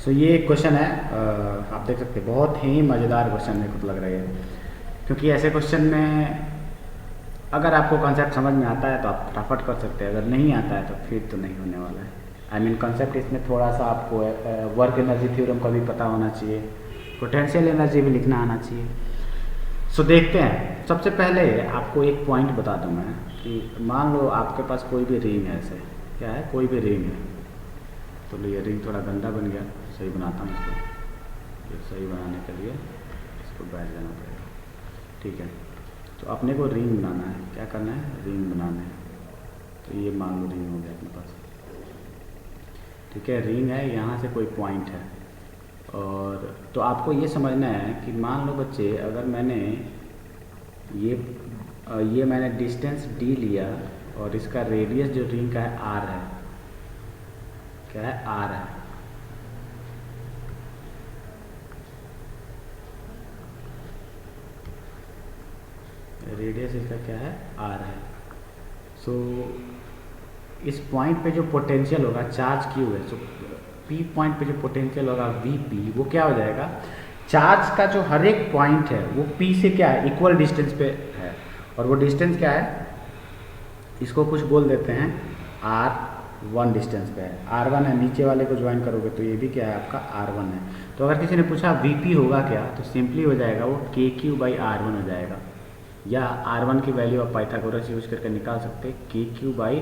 सो ये एक क्वेश्चन है, आप देख सकते हैं बहुत ही मज़ेदार क्वेश्चन मेरे को लग रहा है, क्योंकि ऐसे क्वेश्चन में अगर आपको कॉन्सेप्ट समझ में आता है तो आप फटाफट कर सकते हैं, अगर नहीं आता है तो फिर तो नहीं होने वाला है। आई मीन कॉन्सेप्ट इसमें थोड़ा सा आपको वर्क एनर्जी थ्योरम का भी पता होना चाहिए, पोटेंशियल एनर्जी भी लिखना आना चाहिए। सो देखते हैं। सबसे पहले आपको एक पॉइंट बता दूं मैं कि मान लो आपके पास कोई भी रिंग है, ऐसे क्या है, कोई भी रिंग है। तो ये रिंग थोड़ा गंदा बन गया, सही बनाता हूँ इसको। ये सही बनाने के लिए इसको बैठ जाना पड़ेगा, ठीक है। तो अपने को रिंग बनाना है, क्या करना है, रिंग बनाना है। तो ये मान लो रिंग हो गया अपने पास, ठीक है। रिंग है, यहाँ से कोई पॉइंट है, और तो आपको ये समझना है कि मान लो बच्चे, अगर मैंने ये मैंने डिस्टेंस डी लिया और इसका रेडियस जो रिंग का है आर है, क्या है, आर है। रेडियस इसका क्या है, आर है। सो इस पॉइंट पे जो पोटेंशियल होगा, चार्ज क्यू है, सो पी पॉइंट पे जो पोटेंशियल होगा वी पी, वो क्या हो जाएगा, चार्ज का जो हर एक पॉइंट है वो पी से क्या है, इक्वल डिस्टेंस पे है। और वो डिस्टेंस क्या है, इसको कुछ बोल देते हैं R1 डिस्टेंस पे है, R1 है। नीचे वाले को ज्वाइन करोगे तो ये भी क्या है, आपका R1 है। तो अगर किसी ने पूछा VP होगा क्या, तो सिंपली हो जाएगा वो KQ/R1 हो जाएगा, या R1 की वैल्यू आप पाइथागोरस यूज करके निकाल सकते हैं, KQ/√D²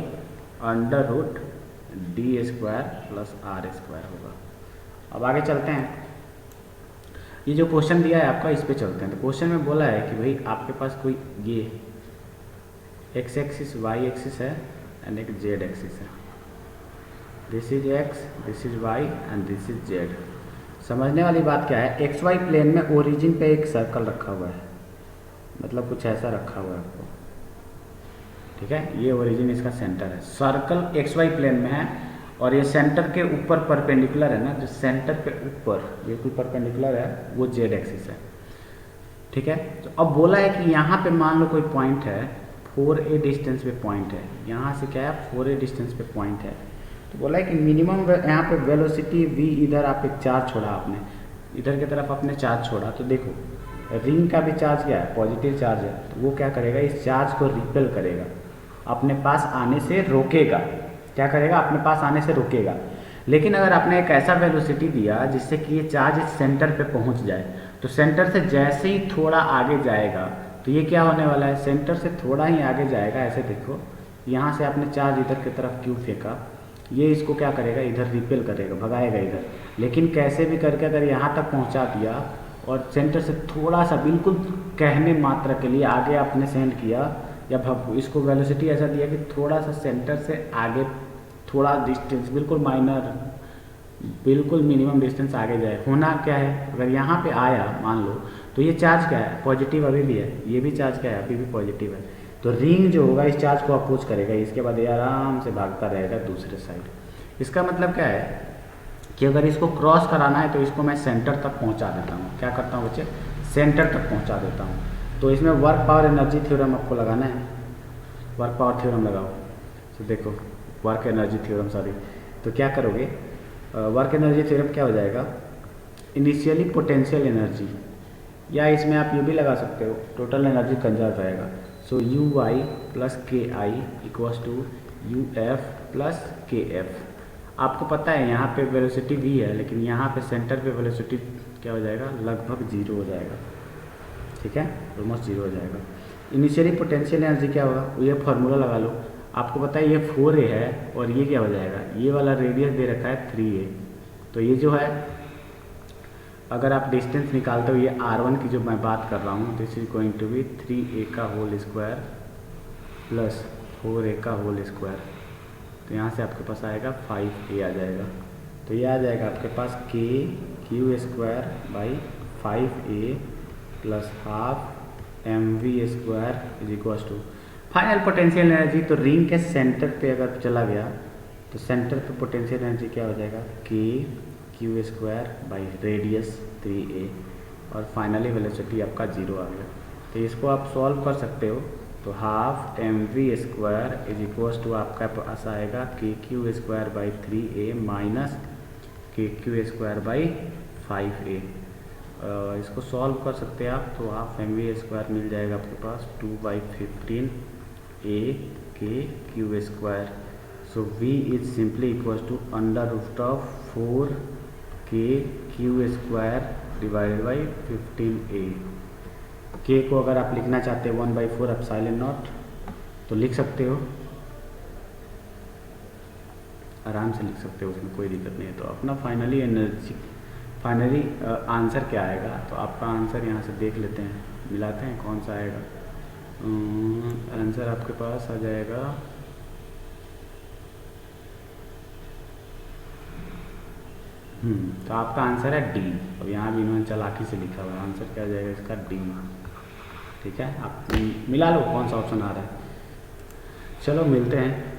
+ R² होगा। अब आगे चलते हैं। ये जो क्वेश्चन दिया है आपका, इस पे चलते हैं। तो क्वेश्चन में बोला है कि भाई आपके पास कोई ये x एक्सिस, y एक्सिस है एंड एक z एक्सिस है। This is x, this is y and this is z। समझने वाली बात क्या है, xy प्लेन में ओरिजिन पे एक सर्कल रखा हुआ है, मतलब कुछ ऐसा रखा हुआ है आपको, ठीक है। ये ओरिजिन इसका सेंटर है, सर्कल xy प्लेन में है, और ये सेंटर के ऊपर परपेंडिकुलर है ना, जो सेंटर पे ऊपर बिल्कुल परपेंडिकुलर है वो z एक्सिस है, ठीक है। तो अब बोला है कि यहाँ पे मान लो कोई पॉइंट है, 4a डिस्टेंस पे पॉइंट है, यहाँ से क्या है, 4a डिस्टेंस पे पॉइंट है। तो बोला है कि मिनिमम यहाँ पे वेलोसिटी v, इधर आप एक चार्ज छोड़ा, आपने इधर की तरफ आपने चार्ज छोड़ा, तो देखो रिंग का भी चार्ज क्या है, पॉजिटिव चार्ज है। तो वो क्या करेगा, इस चार्ज को रिपेल करेगा, अपने पास आने से रोकेगा। क्या करेगा, अपने पास आने से रोकेगा। लेकिन अगर आपने एक ऐसा वेलोसिटी दिया जिससे कि ये चार्ज इस सेंटर पे पहुंच जाए, तो सेंटर से जैसे ही थोड़ा आगे जाएगा तो ये क्या होने वाला है, सेंटर से थोड़ा ही आगे जाएगा। ऐसे देखो, यहाँ से आपने चार्ज इधर की तरफ क्यों फेंका, ये इसको क्या करेगा, इधर रिपेल करेगा, भगाएगा इधर। लेकिन कैसे भी करके अगर यहाँ तक पहुँचा दिया और सेंटर से थोड़ा सा, बिल्कुल कहने मात्र के लिए आगे आपने सेंड किया, या इसको वेलोसिटी ऐसा दिया कि थोड़ा सा सेंटर से आगे थोड़ा डिस्टेंस, बिल्कुल माइनर, बिल्कुल मिनिमम डिस्टेंस आगे जाए, होना क्या है, अगर यहाँ पे आया मान लो, तो ये चार्ज क्या है, पॉजिटिव अभी भी है, ये भी चार्ज क्या है, अभी भी पॉजिटिव है। तो रिंग जो होगा इस चार्ज को अपोज करेगा, इसके बाद ये आराम से भागता रहेगा दूसरे साइड। इसका मतलब क्या है कि अगर इसको क्रॉस कराना है तो इसको मैं सेंटर तक पहुँचा देता हूँ। क्या करता हूँ बच्चे, सेंटर तक पहुँचा देता हूँ। तो इसमें वर्क पावर एनर्जी थ्योरम आपको लगाना है, वर्क पावर थ्योरम लगाओ। तो देखो वर्क एनर्जी थ्योरम, सॉरी, तो क्या करोगे, वर्क एनर्जी थ्योरम क्या हो जाएगा, इनिशियली पोटेंशियल एनर्जी, या इसमें आप ये भी लगा सकते हो, टोटल एनर्जी कंजर्व रहेगा। सो UY + KI = UF + KF। आपको पता है यहाँ पे वेलोसिटी v है, लेकिन यहाँ पे सेंटर पे वेलोसिटी क्या हो जाएगा, लगभग 0 हो जाएगा, ठीक है, ऑलमोस्ट 0 हो जाएगा। इनिशियली पोटेंशियल एनर्जी क्या होगा, ये फार्मूला लगा लो। आपको पता है ये 4a है, और ये क्या हो जाएगा, ये वाला रेडियस दे रखा है 3a। तो ये जो है, अगर आप डिस्टेंस निकालते हो, ये R1 की जो मैं बात कर रहा हूँ, this is going to be 3a² + 4a²। तो यहाँ से आपके पास आएगा 5a आ जाएगा। तो ये आ जाएगा आपके पास KQ² / 5a + ½ mv² = final potential energy. तो रिंग के सेंटर पे अगर चला गया तो सेंटर पे पोटेंशियल एनर्जी क्या हो जाएगा, KQ² / रेडियस 3a, और फाइनली वेलोसिटी आपका 0 आ गया। तो इसको आप सॉल्व कर सकते हो। तो ½ mv² = आपका पास आएगा KQ² / 3a - KQ² by 5A। इसको सॉल्व कर सकते हैं आप, तो हाफ MV² मिल जाएगा आपके पास 2/15 so V is simply equals to √4KQ² divided by 15A। K को अगर आप लिखना चाहते हैं 1/4 एप्सिलॉन नॉट तो लिख सकते हो, आराम से लिख सकते हो, उसमें कोई दिक्कत नहीं है। तो अपना फाइनली आंसर क्या आएगा, तो आपका आंसर यहाँ से देख लेते हैं, मिलाते हैं कौन सा आएगा। आंसर आपके पास आ जाएगा तो आपका आंसर है डी। अब यहाँ भी इन्होंने चालाकी से लिखा हुआ है, आंसर क्या आ जाएगा इसका डी। ठीक है, आप मिला लो कौन सा ऑप्शन आ रहा है। चलो मिलते हैं।